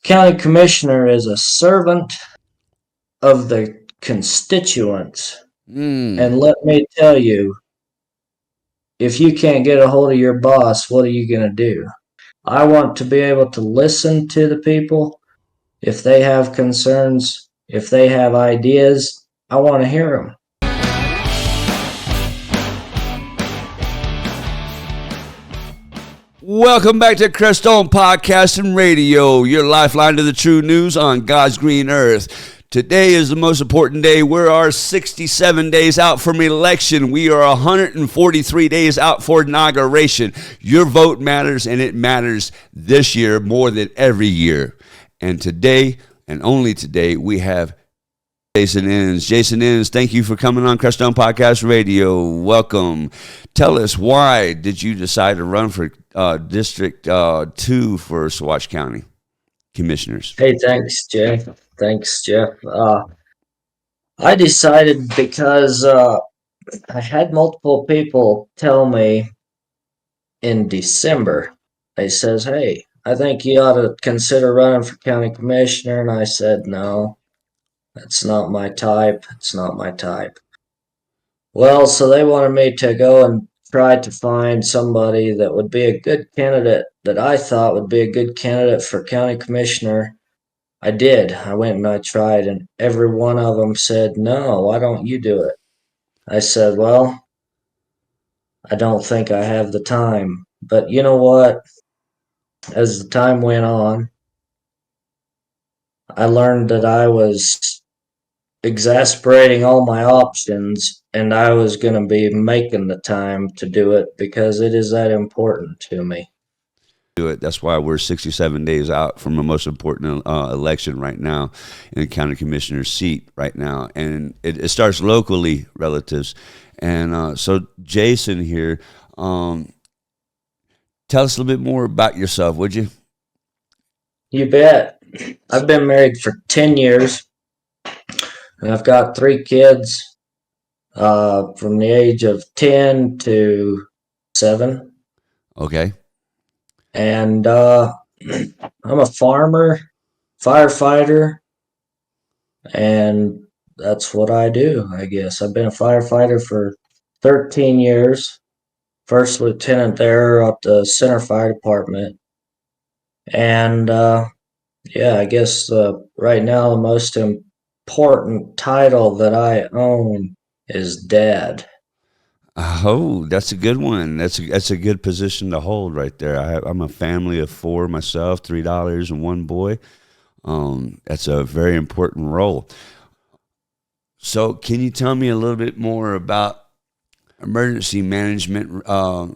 County commissioner is a servant of the constituents. And let me tell you, if you can't get a hold of your boss, what are you going to do? I want to be able to listen to the people. If they have concerns, if they have ideas, I want to hear them. Welcome back to Crestone Podcast and Radio, your lifeline to the true news on God's green earth. Today is the most important day. We are 67 days out from election. We are 143 days out for inauguration. Your vote matters, and it matters this year more than every year. And today, and only today, we have Jason Ensz. Jason Ensz, thank you for coming on Crestone Podcast Radio. Welcome. Tell us, why did you decide to run for District 2 for Saguache County Commissioners? Hey, thanks, Jeff. I decided because I had multiple people tell me in December, they says, hey, I think you ought to consider running for county commissioner. And I said, no, that's not my type. It's not my type. Well, so they wanted me to go and try to find somebody that would be a good candidate, that I thought would be a good candidate for county commissioner. I did. I went and I tried, and every one of them said, no, why don't you do it? I said, well, I don't think I have the time. But you know what? As the time went on, I learned that I was exasperating all my options, and I was going to be making the time to do it because it is that important to me. That's why we're 67 days out from the most important election right now in the county commissioner's seat right now. And it starts locally, relatives. And so Jason here, tell us a little bit more about yourself, would you? You bet. I've been married for 10 years, and I've got 3 kids from the age of 10 to 7. Okay. And I'm a farmer, firefighter, and that's what I do, I guess. I've been a firefighter for 13 years, first lieutenant there at the Center Fire Department. And yeah, I guess right now the most important title that I own is Dad. Oh, that's a good one. That's a good position to hold right there. I'm a family of 4 myself, 3 daughters and 1 boy. That's a very important role. So can you tell me a little bit more about emergency management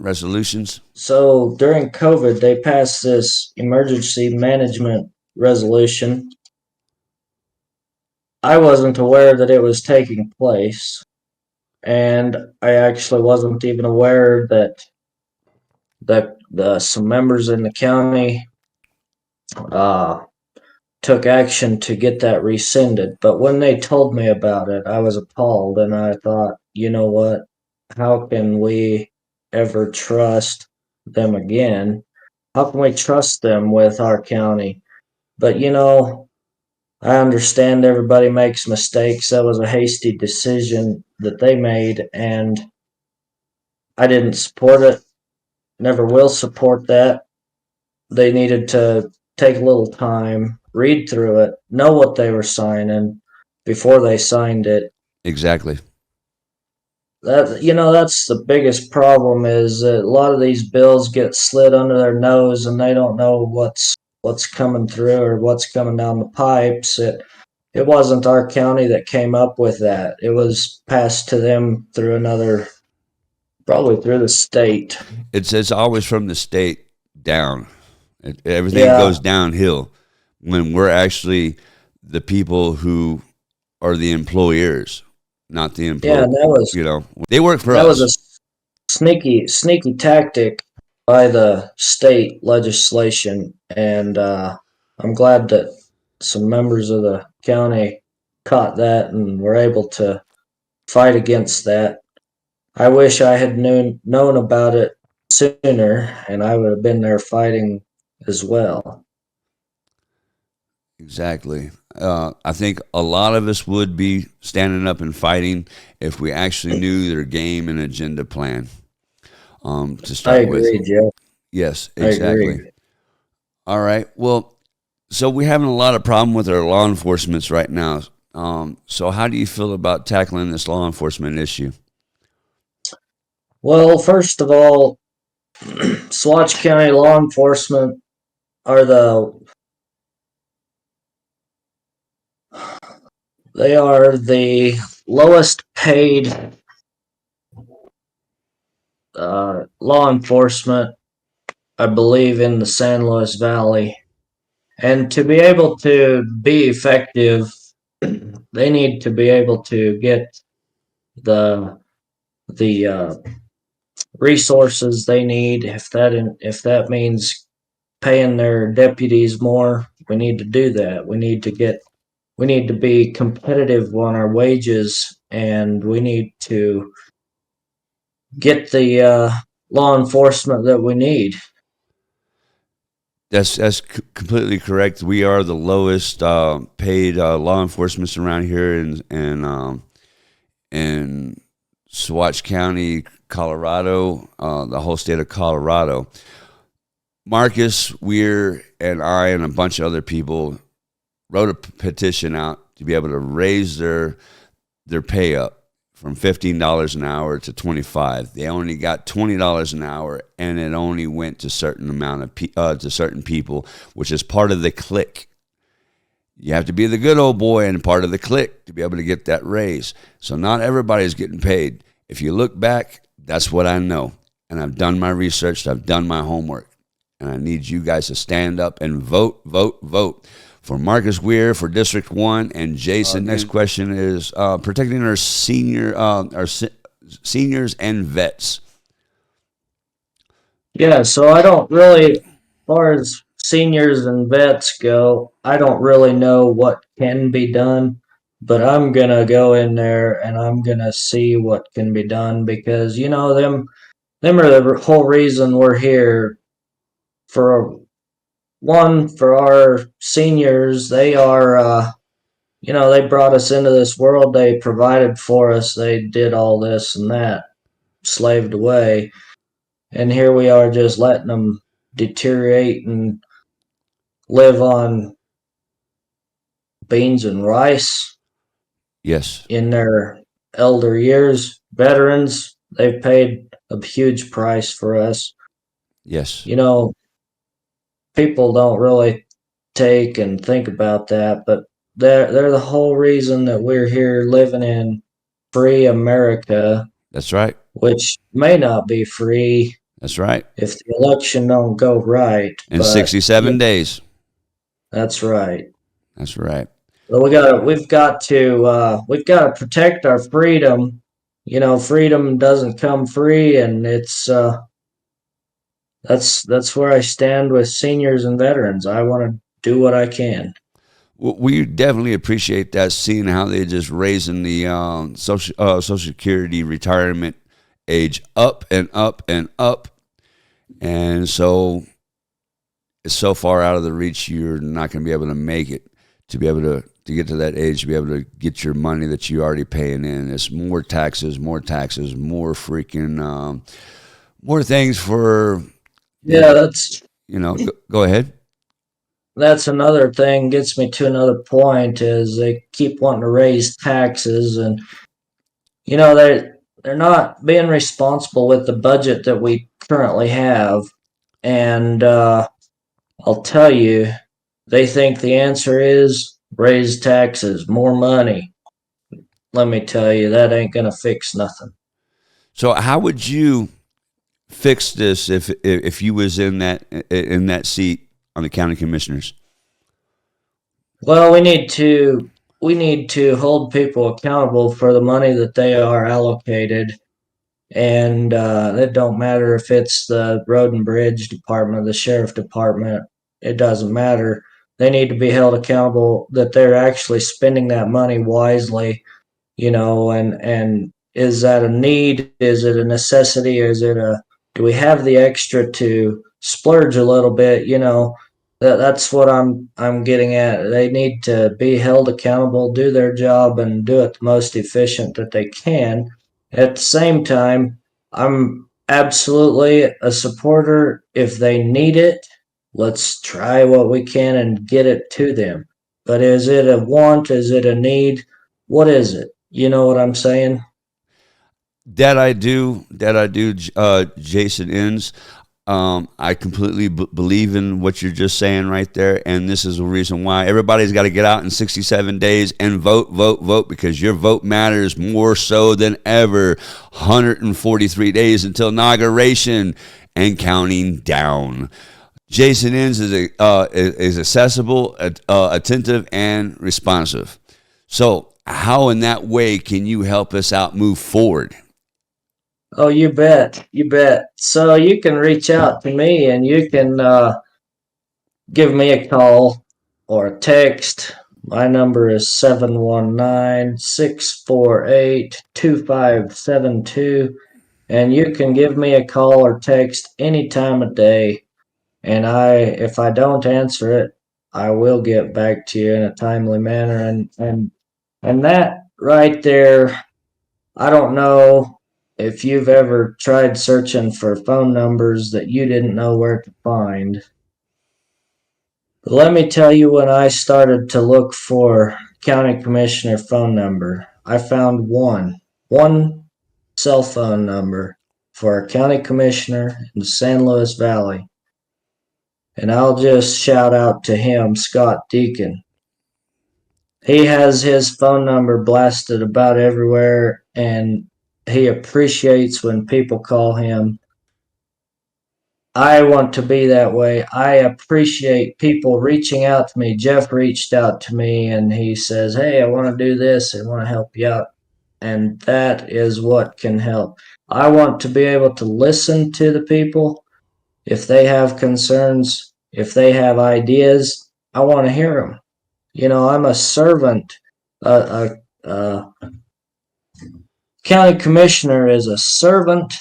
resolutions? So during COVID, they passed this emergency management resolution. I wasn't aware that it was taking place, and I actually wasn't even aware that some members in the county took action to get that rescinded. But when they told me about it, I was appalled, and I thought, you know what? How can we ever trust them again? How can we trust them with our county? But I understand everybody makes mistakes. That was a hasty decision that they made, and I didn't support it. Never will support that. They needed to take a little time, read through it, know what they were signing before they signed it. Exactly. That's the biggest problem, is that a lot of these bills get slid under their nose and they don't know what's coming through or what's coming down the pipes. It wasn't our county that came up with that. It was passed to them through probably through the state. It's always from the state down. Everything goes downhill when we're actually the people who are the employers, not the employer. Yeah, that was, they work for that us. was a sneaky tactic by the state legislation, and I'm glad that some members of the county caught that and were able to fight against that. I wish I had known about it sooner, and I would have been there fighting as well. Exactly. I think a lot of us would be standing up and fighting if we actually knew their game and agenda plan. To I start with, agree, Joe. yes, I exactly. agree. All right. Well, so we're having a lot of problem with our law enforcement right now. So how do you feel about tackling this law enforcement issue? Well, first of all, Saguache County law enforcement are the lowest paid law enforcement, I believe, in the San Luis Valley. And to be able to be effective, they need to be able to get the the resources they need. If that means paying their deputies more, we need to do that. We need to be competitive on our wages, and we need to get the law enforcement that we need. That's completely correct. We are the lowest paid law enforcement around here in Saguache County, Colorado, the whole state of Colorado. Marcus Weir and I and a bunch of other people wrote a petition out to be able to raise their pay up from $15 an hour to 25. They only got $20 an hour, and it only went to certain amount of to certain people, which is part of the clique. You have to be the good old boy and part of the clique to be able to get that raise. So not everybody's getting paid. If you look back, that's what I know. And I've done my research, I've done my homework. And I need you guys to stand up and vote, vote, vote for Marcus Weir for District 1. And Jason, next question is protecting our seniors and vets. Yeah, so I don't really, as far as seniors and vets go, I don't really know what can be done, but I'm gonna go in there and I'm gonna see what can be done because them are the whole reason we're here. For one, for our seniors, they are they brought us into this world, they provided for us, they did all this and that, slaved away, and here we are just letting them deteriorate and live on beans and rice Yes, in their elder years. Veterans, they've paid a huge price for us. yes, You know, people don't really take and think about that, but they're the whole reason that we're here living in free America, that's right. which may not be free That's right. if the election don't go right, In but 67 days. that's right. That's right. But we've got to protect our freedom. Freedom doesn't come free, and that's where I stand with seniors and veterans. I want to do what I can. We definitely appreciate that, seeing how they're just raising the Social Security retirement age up and up and up. And so it's so far out of the reach, you're not going to be able to make it to be able to get to that age, to be able to get your money that you already paying in. It's more taxes, more taxes, more freaking, more things for, Yeah, that's go ahead. that's another thing. Gets me to another point is they keep wanting to raise taxes, and they're not being responsible with the budget that we currently have. And I'll tell you, they think the answer is raise taxes, more money. Let me tell you, that ain't gonna fix nothing. So how would you fix this if you was in that seat on the county commissioners? Well, we need to hold people accountable for the money that they are allocated, and it don't matter if it's the road and bridge department, the sheriff department. It doesn't matter. They need to be held accountable that they're actually spending that money wisely. And is that a need? Is it a necessity? Is it a do we have the extra to splurge a little bit? That's what I'm getting at. They need to be held accountable, do their job, and do it the most efficient that they can. At the same time, I'm absolutely a supporter. If they need it, let's try what we can and get it to them. But is it a want? Is it a need? What is it? You know what I'm saying? Jason Ensz. I completely believe in what you're just saying right there, and this is the reason why everybody's got to get out in 67 days and vote, vote, vote, because your vote matters more so than ever. 143 days until inauguration and counting down. Jason Ensz is accessible, attentive, and responsive. So, how in that way can you help us out move forward? Oh, you bet. You bet. So you can reach out to me and you can give me a call or a text. My number is 719-648-2572, and you can give me a call or text any time of day, and if I don't answer it, I will get back to you in a timely manner. And that right there, I don't know if you've ever tried searching for phone numbers that you didn't know where to find. Let me tell you, when I started to look for county commissioner phone number, I found one cell phone number for a county commissioner in the San Luis Valley. And I'll just shout out to him, Scott Deacon. He has his phone number blasted about everywhere, and he appreciates when people call him. I want to be that way. I appreciate people reaching out to me. Jeff reached out to me and he says, "Hey, I want to do this. I want to help you out." And that is what can help. I want to be able to listen to the people. If they have concerns, if they have ideas, I want to hear them. I'm a servant. A county commissioner is a servant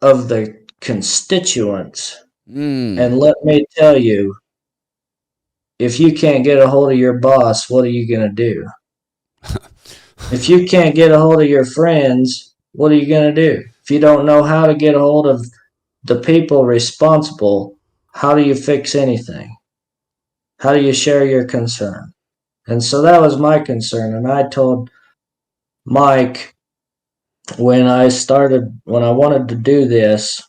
of the constituents. Mm. And let me tell you, if you can't get a hold of your boss, what are you going to do? If you can't get a hold of your friends, what are you going to do? If you don't know how to get a hold of the people responsible, how do you fix anything? How do you share your concern? And so that was my concern. And I told Mike, when I wanted to do this,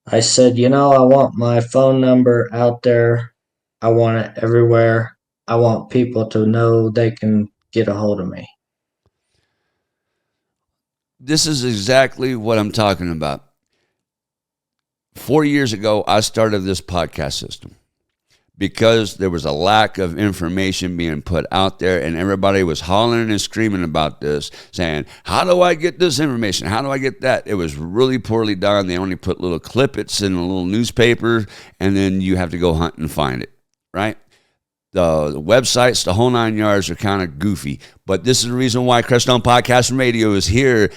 I said, I want my phone number out there. I want it everywhere. I want people to know they can get a hold of me. This is exactly what I'm talking about. 4 years ago, I started this podcast system because there was a lack of information being put out there, and everybody was hollering and screaming about this, saying, "How do I get this information? How do I get that?" It was really poorly done. They only put little clippets in a little newspaper, and then you have to go hunt and find it, right? The websites, the whole 9 yards are kind of goofy. But this is the reason why Crestone Podcast and Radio is here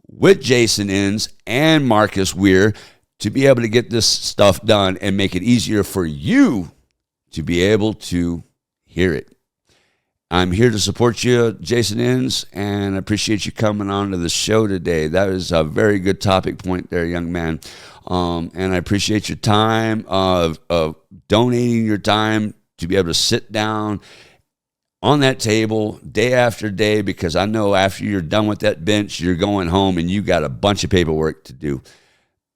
with Jason Ensz and Marcus Weir to be able to get this stuff done and make it easier for you to be able to hear it. I'm here to support you, Jason Ensz, and I appreciate you coming on to the show today. That is a very good topic point there, young man. And I appreciate your time of donating your time to be able to sit down on that table day after day, because I know after you're done with that bench, you're going home and you got a bunch of paperwork to do.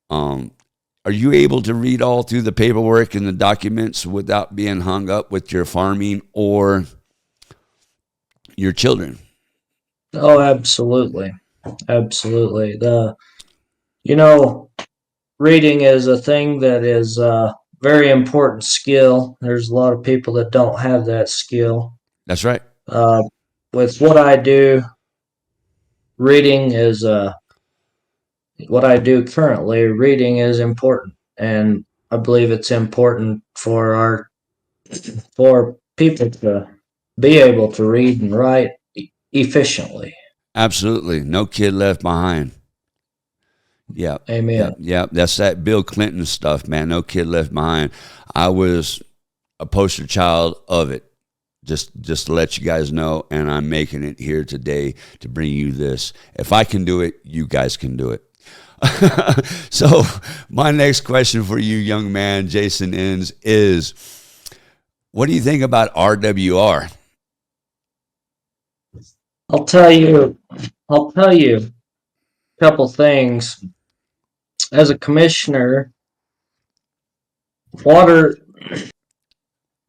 Are you able to read all through the paperwork and the documents without being hung up with your farming or your children? Oh, absolutely. Absolutely. You know, reading is a thing that is a very important skill. There's a lot of people that don't have that skill. That's right. Uh, with what I do, reading is what I do currently. Reading is important, and I believe it's important for people to be able to read and write efficiently. Absolutely. No kid left behind. Yeah, yeah, Amen. yeah. That's that Bill Clinton stuff, man. No Kid Left Behind. I was a poster child of it. Just to let you guys know, and I'm making it here today to bring you this. If I can do it, you guys can do it. So my next question for you, young man, Jason Ensz, is what do you think about RWR? I'll tell you. I'll tell you a couple things. As a commissioner, water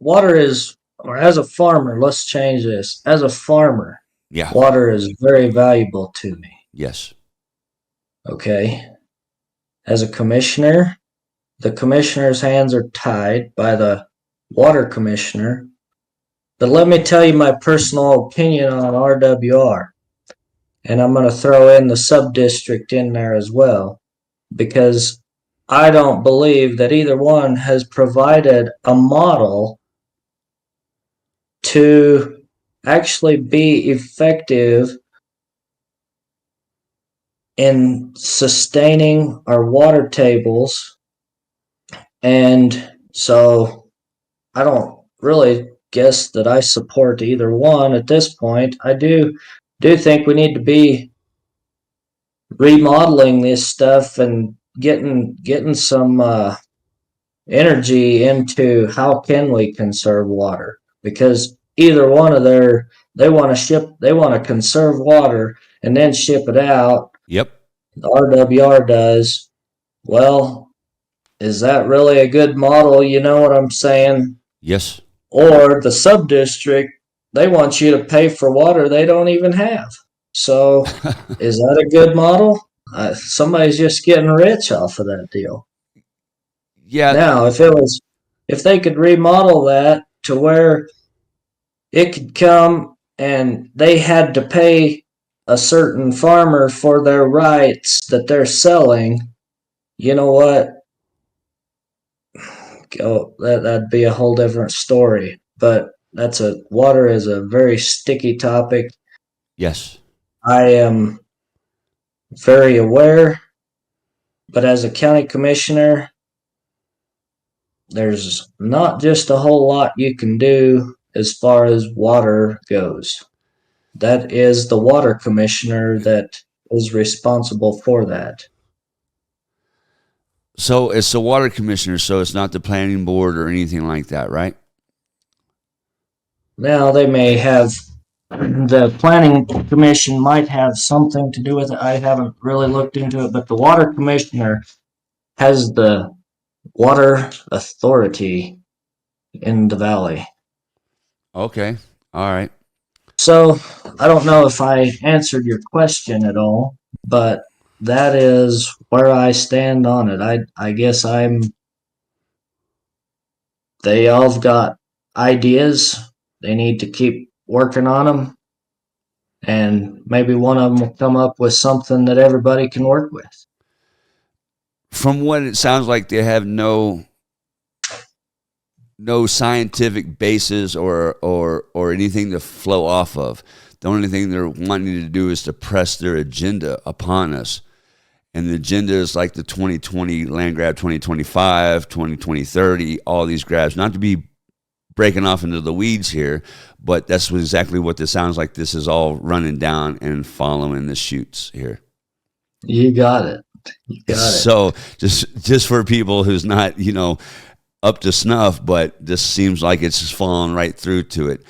water is, or as a farmer, let's change this. As a farmer, Yeah. water is very valuable to me. Yes. Okay. As a commissioner, the commissioner's hands are tied by the water commissioner. But let me tell you my personal opinion on RWR. And I'm going to throw in the sub-district in there as well, because I don't believe that either one has provided a model to actually be effective in sustaining our water tables. And so I don't really guess that I support either one at this point. I do think we need to be remodeling this stuff and getting some energy into how can we conserve water, because either one of they want to conserve water and then ship it out. Yep. The RWR does. Well, is that really a good model? You know what I'm saying? Yes. Or the sub district, they want you to pay for water they don't even have. So is that a good model? Somebody's just getting rich off of that deal. Yeah. Now, if they could remodel that to where it could come and they had to pay a certain farmer for their rights that they're selling, you know what? Oh, that'd be a whole different story. But water is a very sticky topic. Yes. I am very aware, but as a county commissioner, there's not just a whole lot you can do as far as water goes. That is the water commissioner that is responsible for that. So it's the water commissioner, so it's not the planning board or anything like that, right? Now, they may have, the planning commission might have something to do with it. I haven't really looked into it, but the water commissioner has the water authority in the valley. Okay. All right. So I don't know if I answered your question at all, but that is where I stand on it. I guess they all got ideas. They need to keep working on them, and maybe one of them will come up with something that everybody can work with. From what it sounds like, they have no scientific basis or anything to flow off of. The only thing they're wanting to do is to press their agenda upon us. And the agenda is like the 2020 land grab, 2025, 2030, all these grabs. Not to be breaking off into the weeds here, but that's exactly what this sounds like. This is all running down and following the chutes here. You got it. You got it. So just for people who's not, up to snuff, but this seems like it's just falling right through to it.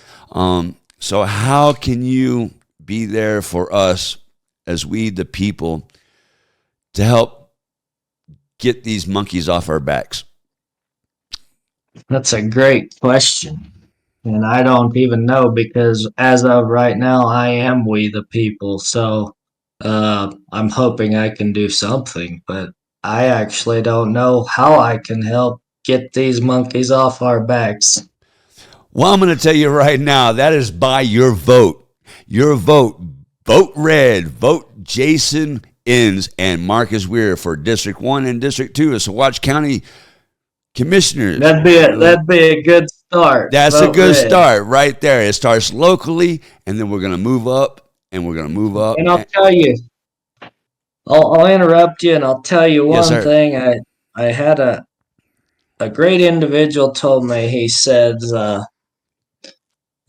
So how can you be there for us as we, the people, to help get these monkeys off our backs? That's a great question. And I don't even know, because as of right now, I am we the people. So I'm hoping I can do something, but I actually don't know how I can help get these monkeys off our backs. Well, I'm going to tell you right now, that is by your vote. Your vote. Vote red. Vote Jason Ensz and Marcus Weir for District 1 and District 2 of Saguache County Commissioners. That'd be a good start. That's a good start right there. It starts locally, and then we're going to move up, and we're going to move up. And I'll interrupt you and I'll tell you Yes, one sir. thing. I had a great individual told me. He said the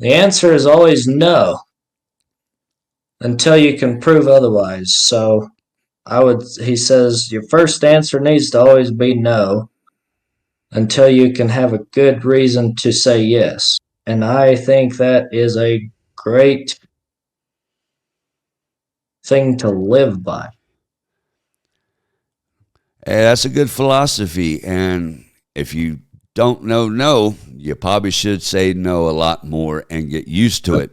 answer is always no until you can prove otherwise. So he says your first answer needs to always be no until you can have a good reason to say yes. And I think that is a great thing to live by. Hey, that's a good philosophy. And if you don't know no, you probably should say no a lot more and get used to it.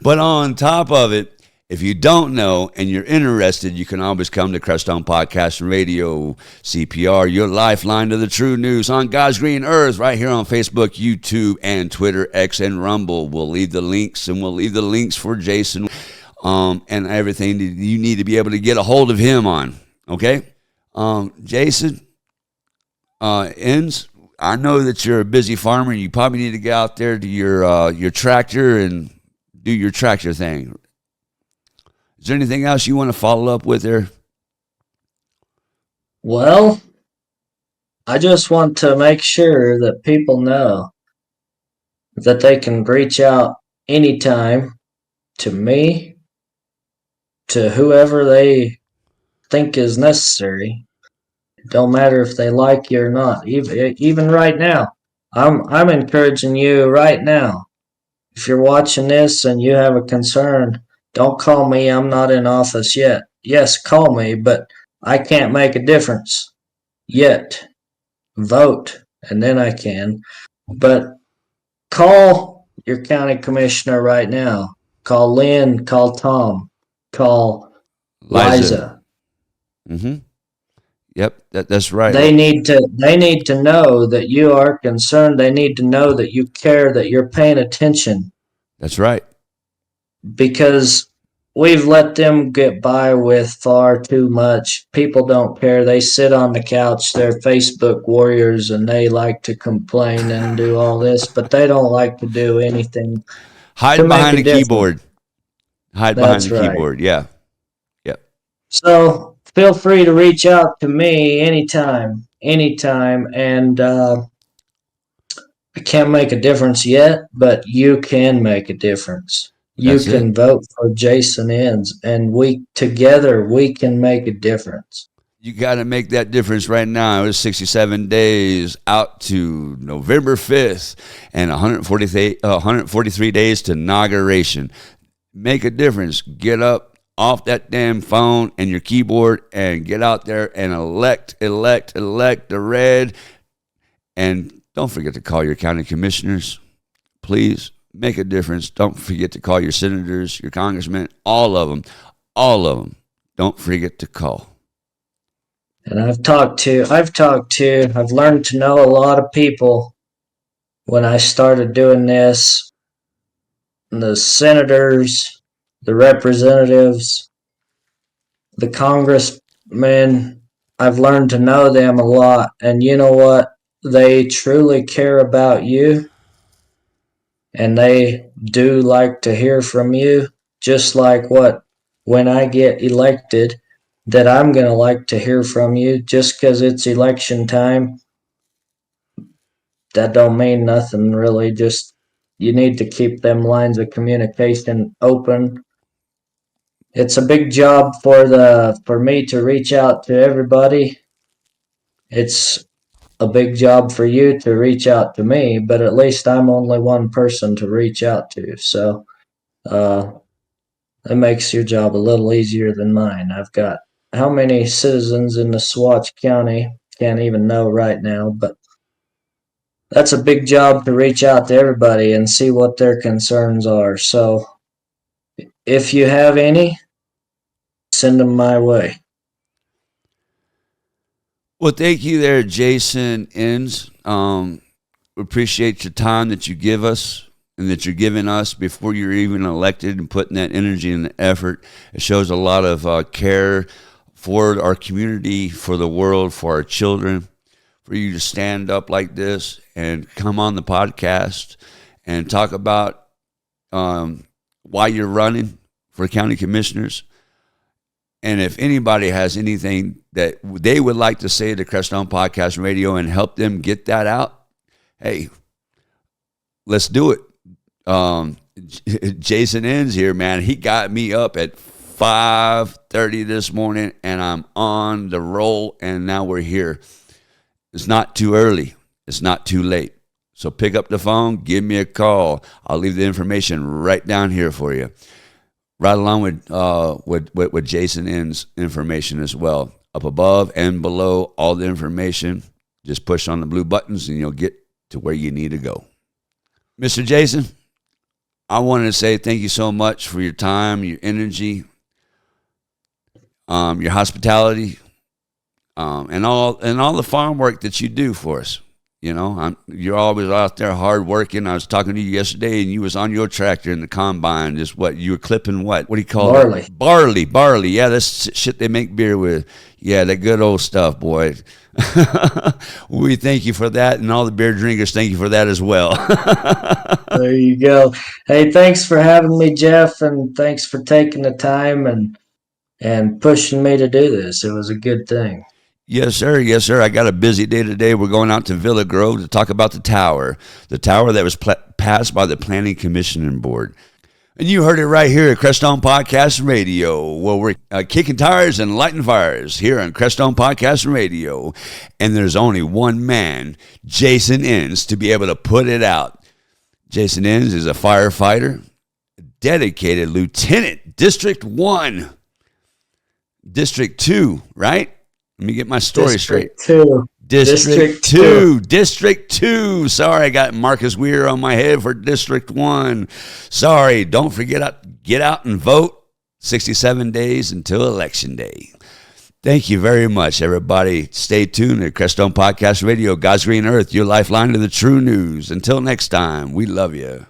But on top of it, if you don't know and you're interested, you can always come to Crestone Podcast and Radio, CPR, your lifeline to the true news on God's green earth, right here on Facebook, YouTube, and Twitter, X, and Rumble. We'll leave the links, and we'll leave the links for Jason and everything that you need to be able to get a hold of him on. Okay? Jason, Ensz, I know that you're a busy farmer. You probably need to get out there to your tractor and do your tractor thing. Is there anything else you want to follow up with there? Well, I just want to make sure that people know that they can reach out anytime to me, to whoever they think is necessary. It don't matter if they like you or not. Even right now, I'm encouraging you right now. If you're watching this and you have a concern, don't call me. I'm not in office yet. Yes, call me, but I can't make a difference yet. Vote, and then I can. But call your county commissioner right now. Call Lynn, call Tom, call Liza. Liza. Mm-hmm. Yep, that's right. They need to know that you are concerned. They need to know that you care, that you're paying attention, That's right. because we've let them get by with far too much. People don't care. They sit on the couch. They're Facebook warriors and they like to complain and do all this, but they don't like to do anything to Hiding make behind a the difference. keyboard. Hide behind That's the right. keyboard. Yeah. Yep. So feel free to reach out to me anytime, anytime. And I can't make a difference yet, but you can make a difference. You That's it. can vote for Jason Ensz, and we can make a difference. You got to make that difference right now. It's 67 days out to November 5th and 143 days to inauguration. Make a difference. Get up off that damn phone and your keyboard and get out there and elect the red. And don't forget to call your county commissioners. Please make a difference. Don't forget to call your senators, your congressmen, all of them. All of them. Don't forget to call. And I've learned to know a lot of people when I started doing this, the senators, the representatives, the congressmen. I've learned to know them a lot. And you know what? They truly care about you and they do like to hear from you, just like what when I get elected, that I'm going to like to hear from you. Just because it's election time, that don't mean nothing really. Just you need to keep them lines of communication open. It's a big job for me to reach out to everybody. It's a big job for you to reach out to me, but at least I'm only one person to reach out to. So uh, that makes your job a little easier than mine. I've got how many citizens in the Saguache County? Can't even know right now, but that's a big job to reach out to everybody and see what their concerns are. So if you have any, send them my way. Well, thank you there, Jason Ensz. We appreciate your time that you give us and that you're giving us before you're even elected and putting that energy and effort. It shows a lot of care for our community, for the world, for our children. For you to stand up like this and come on the podcast and talk about why you're running for county commissioners. And if anybody has anything that they would like to say to Crestone Podcast and Radio and help them get that out, hey, let's do it. Jason Ensz here, man. He got me up at 5:30 this morning, and I'm on the roll, and now we're here. It's not too early. It's not too late. So pick up the phone, give me a call. I'll leave the information right down here for you. Right along with Jason Ensz information as well. Up above and below, all the information. Just push on the blue buttons and you'll get to where you need to go. Mr. Jason, I wanted to say thank you so much for your time, your energy, your hospitality, and all the farm work that you do for us. You know, you're always out there hard working. I was talking to you yesterday, and you was on your tractor in the combine. Just what you were clipping? What do you call it? Barley. Yeah, that's shit they make beer with. Yeah, that good old stuff, boy. We thank you for that, and all the beer drinkers thank you for that as well. There you go. Hey, thanks for having me, Jeff, and thanks for taking the time and pushing me to do this. It was a good thing. Yes, sir. Yes, sir. I got a busy day today. We're going out to Villa Grove to talk about the tower that was passed by the Planning Commission Board. And you heard it right here at Crestone Podcast Radio, where we're kicking tires and lighting fires here on Crestone Podcast Radio. And there's only one man, Jason Ensz, to be able to put it out. Jason Ensz is a firefighter, dedicated lieutenant, District 1, District 2, right? Let me get my story straight. District 2. Sorry, I got Marcus Weir on my head for District 1. Sorry, don't forget, get out and vote. 67 days until Election Day. Thank you very much, everybody. Stay tuned at Crestone Podcast Radio, God's Green Earth, your lifeline to the true news. Until next time, we love you.